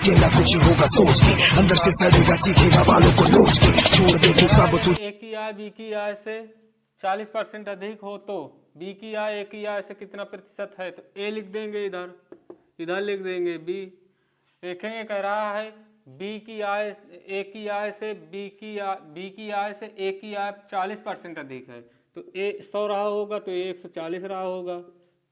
के ना कुछ होगा सोच के, अंदर से सड़ेगा चीखेगा बालों को नोच के, छोड़ दे तू सब तू। ए की आय बी की आय से 40% अधिक हो तो बी की आय ए की आय से कितना प्रतिशत है, तो ए लिख देंगे, इधर इधर लिख देंगे बी। देखेंगे कह रहा है बी की आय ए की आय से बी की आय से ए की आय 40% अधिक है, तो ए 100 रहा होगा तो ए 140 रहा होगा,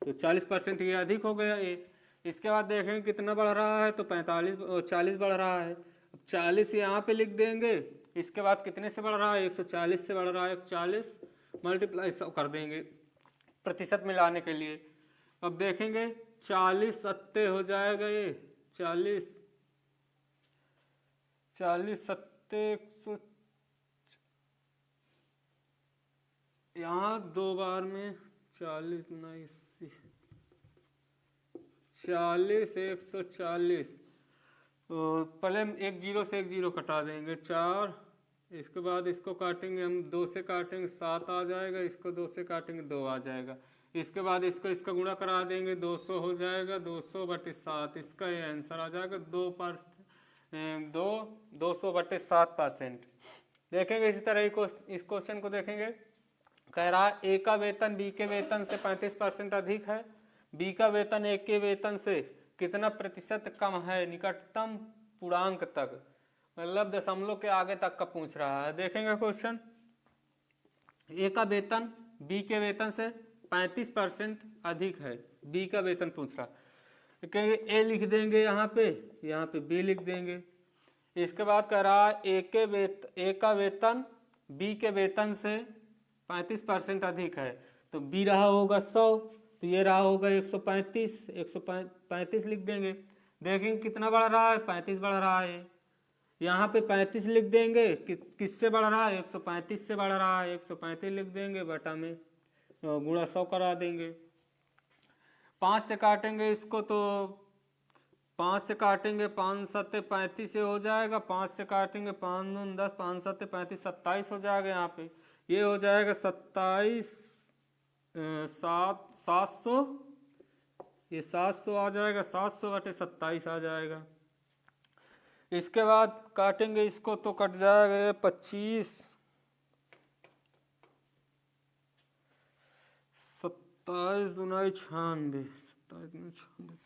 तो 40% ये अधिक हो गया ए। इसके बाद देखेंगे कितना बढ़ रहा है, तो 40 बढ़ रहा है। अब 40 यहाँ पे लिख देंगे। इसके बाद कितने से बढ़ रहा है, 140 से बढ़ रहा है, 40 मल्टीप्लाई 100 कर देंगे प्रतिशत मिलाने के लिए। अब देखेंगे 40 सत्ते हो जाएगा, ये 40 सत्ते 100, यहाँ 2 बार में 40 80, 40 140, तो पहले हम एक जीरो से एक जीरो कटा देंगे 4, इसके बाद इसको काटेंगे हम 2 से काटेंगे 7 आ जाएगा, इसको 2 से काटेंगे 2 आ जाएगा, इसके बाद इसको इसका गुणा करा देंगे 200 हो जाएगा, 200/7, इसका ये आंसर आ जाएगा 200/7%। देखेंगे इसी तरह इस क्वेश्चन को देखेंगे। कह रहा है ए का वेतन बी के वेतन से 35% अधिक है, बी का वेतन ए के वेतन से कितना प्रतिशत कम है निकटतम पूर्णांक तक, मतलब दशमलव के आगे तक का पूछ रहा है। देखेंगे क्वेश्चन, ए का वेतन बी के वेतन से 35% अधिक है, बी का वेतन पूछ रहा है, कहेंगे ए लिख देंगे यहाँ पे बी लिख देंगे। इसके बाद कह रहा है ए का वेतन बी के वेतन से 35% अधिक है, तो बी रहा होगा 100, तो ये रहा होगा 135 लिख देंगे। देखेंगे कितना बढ़ रहा है, 35 बढ़ रहा है, यहाँ पे 35 लिख देंगे, किससे बढ़ रहा है, 135 से बढ़ रहा है, 135 लिख देंगे, बटा में गुणा 100 करा देंगे। 5 से काटेंगे इसको, तो 5 से काटेंगे 5 7 35 से हो जाएगा, 5 से काटेंगे 5 9 10, 5 7 35 27 हो जाएगा, यहाँ पे ये हो जाएगा 27 700, ये 700 आ जाएगा, 700/27 आ जाएगा। इसके बाद काटेंगे इसको तो कट जाएगा 25 27 दूना 96, 27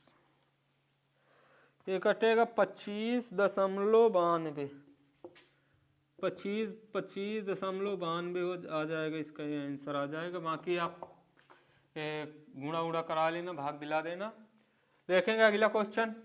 ये कटेगा 25.92, 25.92 आ जाएगा, इसका ये आंसर आ जाएगा। बाकी आप गुणा उड़ा करा लेना, भाग दिला देना। देखेंगे अगला क्वेश्चन,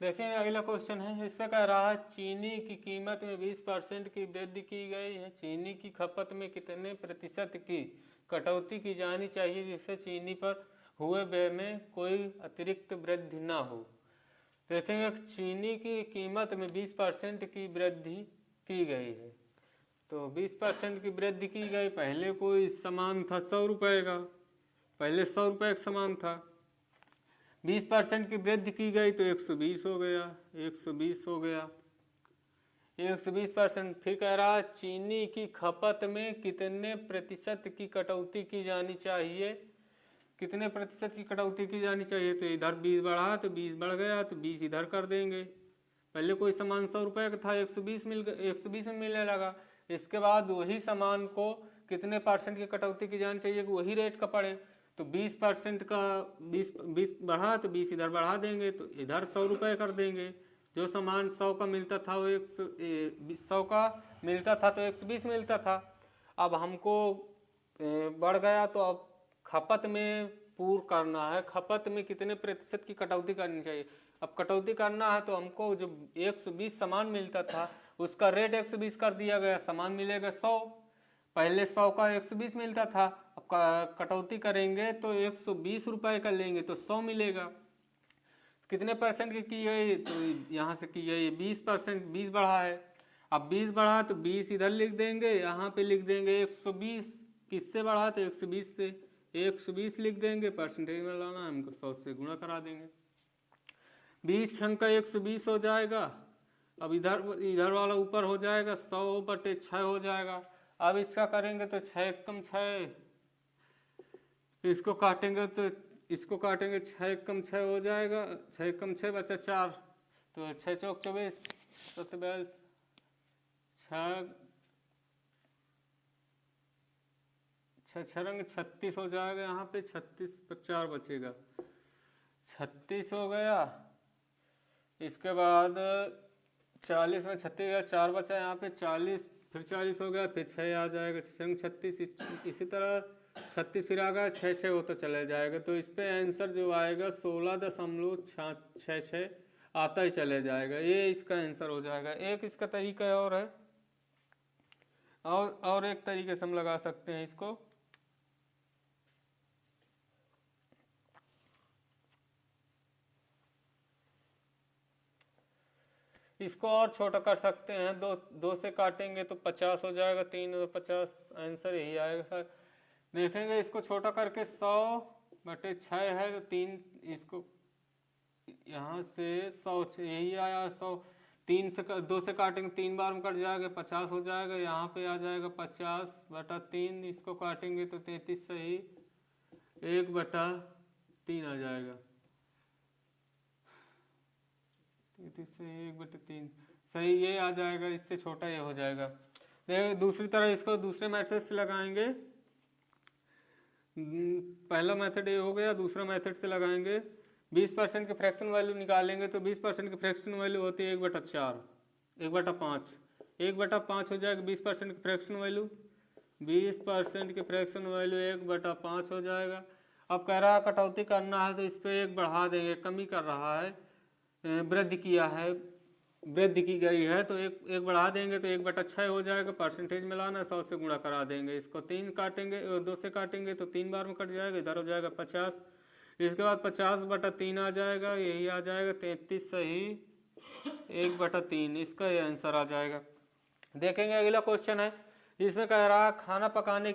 देखें अगला क्वेश्चन है। इसमें कह रहा है चीनी की कीमत में 20% की वृद्धि की गई है, चीनी की खपत में कितने प्रतिशत की कटौती की जानी चाहिए जिससे चीनी पर हुए व्यय में कोई अतिरिक्त वृद्धि ना हो। देखेंगे चीनी की कीमत में 20% की वृद्धि की गई है, तो 20% की वृद्धि की गई। पहले कोई सामान था 100 रुपये का, पहले 100 रुपये का सामान था, 20% की वृद्धि की गई तो 120 हो गया, 120 हो गया, 120%। फिर कह रहा है चीनी की खपत में कितने प्रतिशत की कटौती की जानी चाहिए, कितने प्रतिशत की कटौती की जानी चाहिए, तो इधर 20 बढ़ा तो 20 बढ़ गया, तो 20 इधर कर देंगे। पहले कोई सामान 100 रुपये का था, 120 में मिलने लगा। इसके बाद वही सामान को कितने % की कटौती की जानी चाहिए कि वही रेट का पड़े, तो 20% का 20 बढ़ा तो 20 इधर बढ़ा देंगे, तो इधर 100 रुपये कर देंगे। जो सामान 100 का मिलता था वो 100 का मिलता था तो 120 मिलता था। अब हमको बढ़ गया, तो अब खपत में पूर्ण करना है, खपत में कितने प्रतिशत की कटौती करनी चाहिए। अब कटौती करना है तो हमको जो 120 सामान मिलता था उसका रेट 120 कर दिया गया, सामान मिलेगा 100, पहले 100 का 120 मिलता था, अब कटौती करेंगे तो 120 रुपये का लेंगे तो 100 मिलेगा। कितने % की गई, तो यहाँ से की गई 20%, 20 बढ़ा है। अब 20 बढ़ा तो 20 इधर लिख देंगे, यहाँ पे लिख देंगे 120, किससे बढ़ा तो 120 से, 120 लिख देंगे, परसेंटेज में लाना है हमको, 100 से गुणा करा देंगे। 20 छंग का 120 हो जाएगा, अब इधर इधर वाला ऊपर हो जाएगा 100/6 हो जाएगा। अब इसका करेंगे तो 6 एकम 6, इसको काटेंगे तो 6 एकम 6 हो जाएगा, 6 एकम 6 बचा 4, तो 6 चौक 24, 42, 6 रंग 36 हो जाएगा। यहाँ पे 36 पर 4 बचेगा, 36 हो गया। इसके बाद 40 में 36 गया, 4 बचा यहाँ पे 40, फिर 40 हो गया, फिर 6 आ जाएगा, 6 रंग 36, इसी तरह 36 फिर आ गया, 6 होता चला जाएगा। तो इस पे आंसर जो आएगा 16.66 आता ही चले जाएगा। ये इसका आंसर हो जाएगा। एक इसका तरीका और है, और एक तरीके से हम लगा सकते हैं इसको। इसको और छोटा कर सकते हैं, दो से काटेंगे तो 50 हो जाएगा, 3 और 50, आंसर यही आएगा। देखेंगे इसको छोटा करके 100/6 है तो 3, इसको यहाँ से 100 यही आया 100, 2 से काटेंगे 3 बार में कट जाएगा, 50 हो जाएगा। यहाँ पे आ जाएगा 50/3, इसको काटेंगे तो 33 सही 1/3 आ जाएगा, 33 से 1/3 सही ये आ जाएगा। इससे छोटा ये हो जाएगा। देखिए दूसरी तरह इसको दूसरे मेथड से लगाएंगे। पहला मेथड ये हो गया, दूसरा मेथड से लगाएंगे। 20% की फ्रैक्शन वैल्यू निकालेंगे तो 20% की फ्रैक्शन वैल्यू होती है 1/4, 1/5, 1/5 हो जाएगा 20% की फ्रैक्शन वैल्यू। 20% की फ्रैक्शन वैल्यू 1/5 हो जाएगा। अब कह रहा है कटौती करना है तो इस पर 1 बढ़ा देंगे, कमी कर रहा है, वृद्धि किया है, वृद्धि की गई है तो एक बढ़ा देंगे तो 1/6 हो जाएगा। परसेंटेज मिलाना 100 से गुणा करा देंगे। इसको 3 काटेंगे, 2 से काटेंगे तो 3 बार में कट जाएगा, इधर हो जाएगा 50। इसके बाद 50/3 आ जाएगा, यही आ जाएगा 33 सही 1/3, इसका ये आंसर आ जाएगा। देखेंगे अगला क्वेश्चन है, इसमें कह रहा है खाना पकाने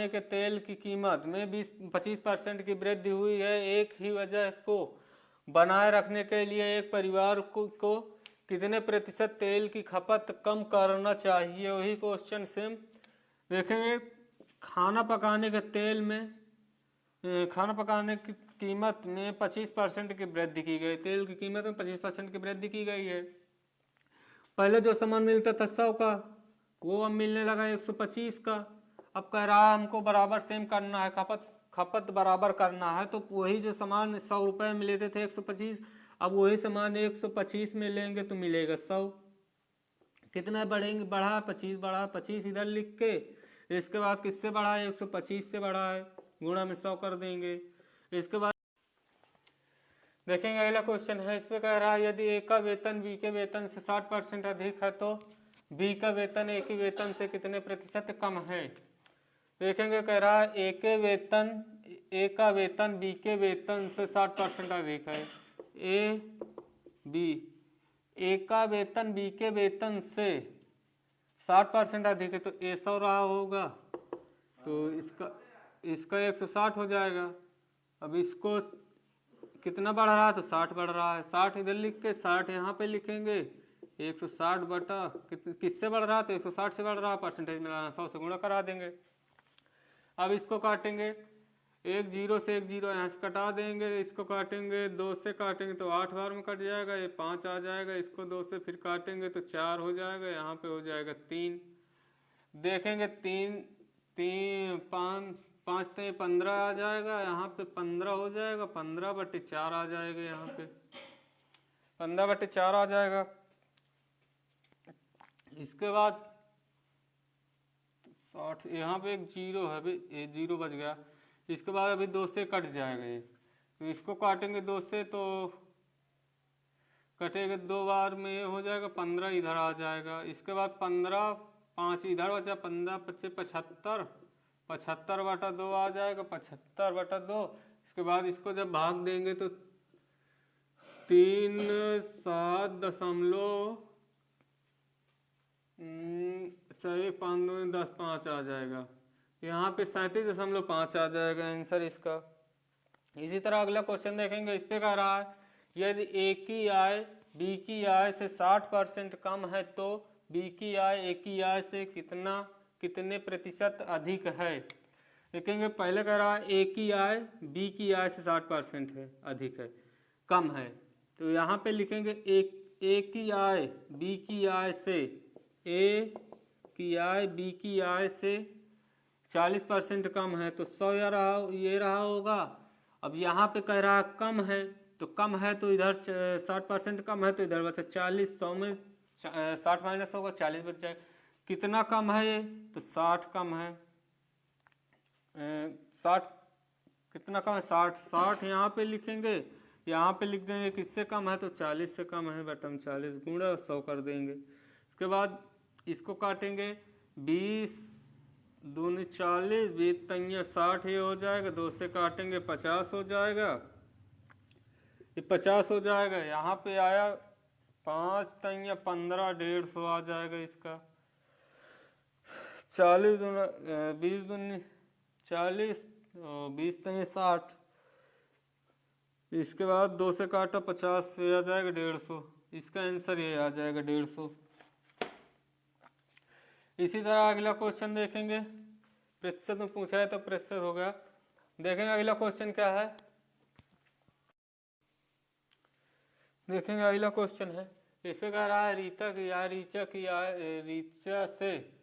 के तेल की कीमत में 25% की वृद्धि हुई है। एक ही वजह को बनाए रखने के लिए एक परिवार को कितने प्रतिशत तेल की खपत कम करना चाहिए। वही क्वेश्चन सेम देखेंगे। खाना पकाने की कीमत में 25% की वृद्धि की गई, तेल की कीमत में 25% की वृद्धि की गई है। पहले जो सामान मिलता था 100 का, वो अब मिलने लगा 125 का। अब कह रहा है हमको बराबर सेम करना है, खपत बराबर करना है, तो वही जो सामान 100 रुपये में लेते थे 125, अब वही सामान 125 में लेंगे तो मिलेगा 100। कितना बढ़ा 25, बढ़ा 25 इधर लिख के, इसके बाद किससे बढ़ा है 125 से बढ़ा है, गुणा में 100 कर देंगे। इसके बाद देखेंगे अगला क्वेश्चन है, इसमें कह रहा है यदि ए का वेतन बी के वेतन से 60% अधिक है तो बी का वेतन ए के वेतन से कितने प्रतिशत कम है। देखेंगे कह रहा है ए का वेतन बी के वेतन से 60% अधिक है। ए का वेतन बी के वेतन से 60% अधिक है तो ए 100 रहा होगा, तो इसका 160 हो जाएगा। अब इसको कितना बढ़ रहा है तो 60 बढ़ रहा है, 60 इधर लिख के 60 यहाँ पे लिखेंगे, 160 बटा किससे बढ़ रहा है तो 160 से बढ़ रहा है, परसेंटेज मिलाना 100 से गुणा करा देंगे। अब इसको काटेंगे, 1 0 से 1 0 यहाँ से कटा देंगे। इसको काटेंगे 2 से काटेंगे तो 8 बार में कट जाएगा, ये 5 आ जाएगा। इसको 2 से फिर काटेंगे तो 4 हो जाएगा, यहाँ पे हो जाएगा 3। देखेंगे 5 से 15 आ जाएगा, यहाँ पे 15 हो जाएगा, 15/4 आ जाएगा, यहाँ पे 15/4 आ जाएगा। इसके बाद 60, यहाँ पे एक 0 है, अभी ये 0 बच गया। इसके बाद अभी 2 से कट जाएगा ये, तो इसको काटेंगे 2 से तो कटेगा 2 बार में, ये हो जाएगा 15 इधर आ जाएगा। इसके बाद 15, 5 इधर बचा, 15 25 75, 75/2 आ जाएगा, 75/2। इसके बाद इसको जब भाग देंगे तो 3 7 1 5 2 10 5 आ जाएगा, यहाँ पे 37.5 आ जाएगा आंसर इसका। इसी तरह अगला क्वेश्चन देखेंगे। इस पे कह रहा है यदि ए की आय बी की आय से 60% कम है तो बी की आय ए की आय से कितने प्रतिशत अधिक है। देखेंगे पहले कह रहा है ए की आय बी की आय से 60% है, अधिक है, कम है, तो यहाँ पे लिखेंगे ए की आय बी की आय से, ए की आय बी की आय से 40% कम है तो 100 ये रहा होगा। अब यहाँ पे कह रहा कम है, तो कम है तो इधर 60% कम है तो इधर बचा 40, 100 में 60 माइनस होगा 40 बच जाएगा। कितना कम है ये, तो 60 कम है, 60 कितना कम है 60 यहाँ पे लिखेंगे, यहाँ पे लिख देंगे किससे कम है तो 40 से कम है, बटन 40 गुणा 100 कर देंगे। उसके बाद इसको काटेंगे 20 दूनी 40, 20 तैया 60 ये हो जाएगा, 2 से काटेंगे 50 हो जाएगा, ये 50 हो जाएगा। यहाँ पे आया 5 तैया 15, 150 आ जाएगा इसका। 40 दूना 20 दूनी 40, 20 तैया 60, इसके बाद 2 से काटा 50 ये आ जाएगा 150, इसका आंसर ये आ जाएगा 150। इसी तरह अगला क्वेश्चन देखेंगे, प्रतिशत में पूछा है तो प्रतिशत हो गया। देखेंगे अगला क्वेश्चन क्या है, देखेंगे अगला क्वेश्चन है, इसमें कह रहा है रीता की आय रीचा से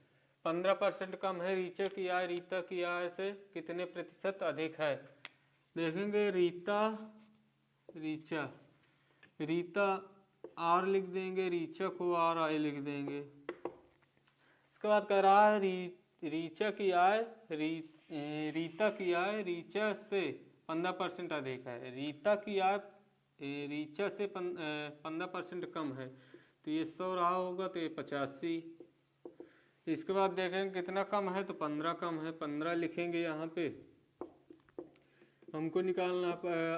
15% कम है, रीचा की आय रीता की आय से कितने प्रतिशत अधिक है। देखेंगे रीता आर लिख देंगे, रीचा को आर आई लिख देंगे। इसके बाद कह रहा है रीचा की आय रीता की आय रीचा से 15% अधिक है, रीता की आय रीचा से 15% कम है, तो ये 100 रहा होगा तो ये 85। इसके बाद देखेंगे कितना कम है तो 15 कम है, 15 लिखेंगे यहाँ पे। हमको निकालना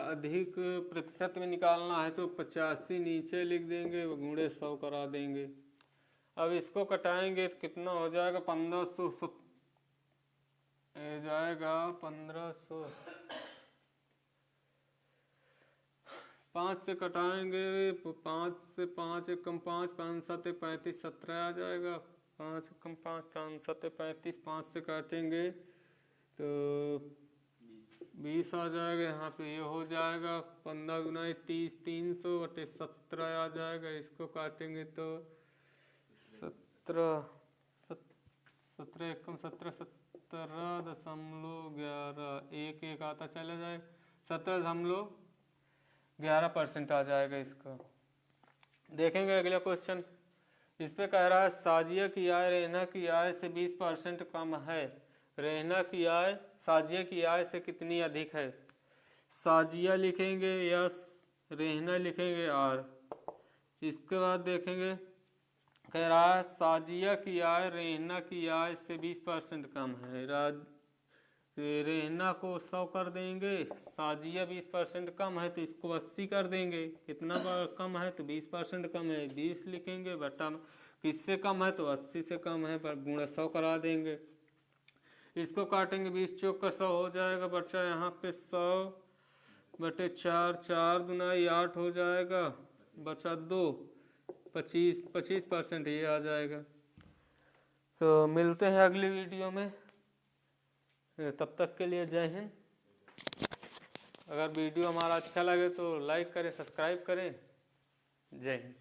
अधिक प्रतिशत में निकालना है तो 85 नीचे लिख देंगे, गुणे 100 करा देंगे। अब इसको कटाएंगे तो कितना हो जाएगा 1500 जाएगा 1500, 5 से कटाएंगे, 5 से 5 एकम 5, 5 7 35, 17 आ जाएगा, 5 एकम 5, 5 7 35, 5 से काटेंगे तो 20 आ जाएगा। यहाँ पे ये हो जाएगा 15 गुना 30, 300 बटे 17 आ जाएगा। इसको काटेंगे तो 17 एकम 17, 17.11, एक आता चला जाए 17.11% आ जाएगा इसका। देखेंगे अगला क्वेश्चन, इस पे कह रहा है साजिया की आय रेहना की आय से 20% कम है, रेहना की आय साजिया की आय से कितनी अधिक है। साजिया लिखेंगे यस, रेहना लिखेंगे आर। इसके बाद देखेंगे कह रहा है साजिया की आय रेहना की आय से 20% कम है, रेहना को 100 कर देंगे, साजिया 20% कम है तो इसको 80 कर देंगे। कितना कम है तो 20% कम है, 20 लिखेंगे, बटा किससे कम है तो 80 से कम है, पर गुणा 100 करा देंगे। इसको काटेंगे 20 चौक का 100 हो जाएगा, बचा यहाँ पे 100 बटे 4, 4 दूना 8 हो जाएगा, बचा 2, 25% ये आ जाएगा। तो मिलते हैं अगली वीडियो में, तब तक के लिए जय हिंद। अगर वीडियो हमारा अच्छा लगे तो लाइक करें, सब्सक्राइब करें। जय हिंद।